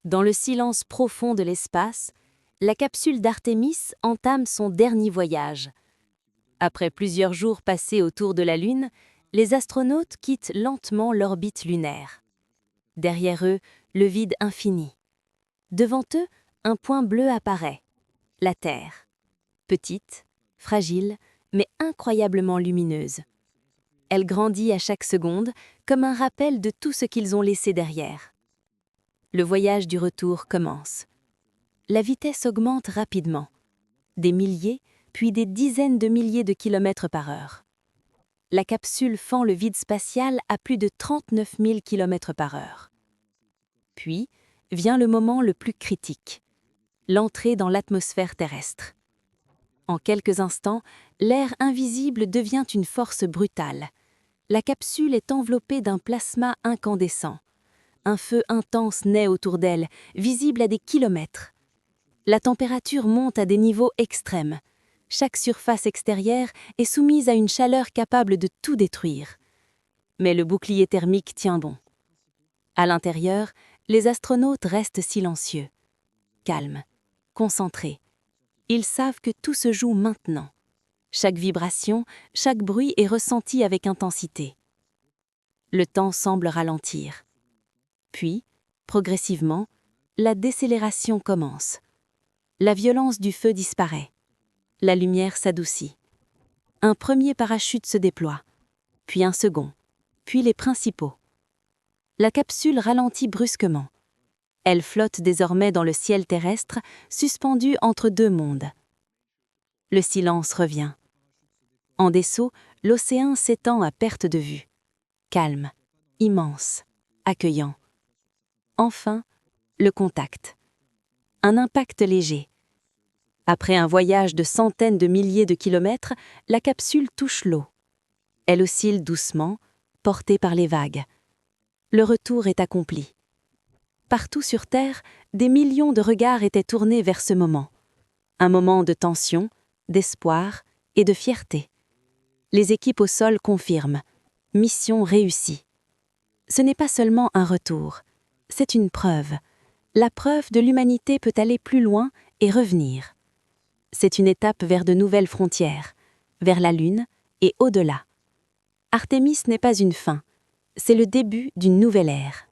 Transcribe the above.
Dans le silence profond de l'espace, la capsule d'Artémis entame son dernier voyage. Après plusieurs jours passés autour de la Lune, les astronautes quittent lentement l'orbite lunaire. Derrière eux, le vide infini. Devant eux, un point bleu apparaît, la Terre. Petite, fragile, mais incroyablement lumineuse. Elle grandit à chaque seconde, comme un rappel de tout ce qu'ils ont laissé derrière. Le voyage du retour commence. La vitesse augmente rapidement. Des milliers, puis des dizaines de milliers de kilomètres par heure. La capsule fend le vide spatial à plus de 39 000 kilomètres par heure. Puis vient le moment le plus critique, l'entrée dans l'atmosphère terrestre. En quelques instants, l'air invisible devient une force brutale. La capsule est enveloppée d'un plasma incandescent. Un feu intense naît autour d'elle, visible à des kilomètres. La température monte à des niveaux extrêmes. Chaque surface extérieure est soumise à une chaleur capable de tout détruire. Mais le bouclier thermique tient bon. À l'intérieur, les astronautes restent silencieux, calmes, concentrés. Ils savent que tout se joue maintenant. Chaque vibration, chaque bruit est ressenti avec intensité. Le temps semble ralentir. Puis, progressivement, la décélération commence. La violence du feu disparaît. La lumière s'adoucit. Un premier parachute se déploie, puis un second, puis les principaux. La capsule ralentit brusquement. Elle flotte désormais dans le ciel terrestre, suspendue entre deux mondes. Le silence revient. En dessous, l'océan s'étend à perte de vue. Calme, immense, accueillant. Enfin, le contact. Un impact léger. Après un voyage de centaines de milliers de kilomètres, la capsule touche l'eau. Elle oscille doucement, portée par les vagues. Le retour est accompli. Partout sur Terre, des millions de regards étaient tournés vers ce moment. Un moment de tension, d'espoir et de fierté. Les équipes au sol confirment. Mission réussie. Ce n'est pas seulement un retour, c'est une preuve. La preuve de l'humanité peut aller plus loin et revenir. C'est une étape vers de nouvelles frontières, vers la Lune et au-delà. Artémis n'est pas une fin, c'est le début d'une nouvelle ère.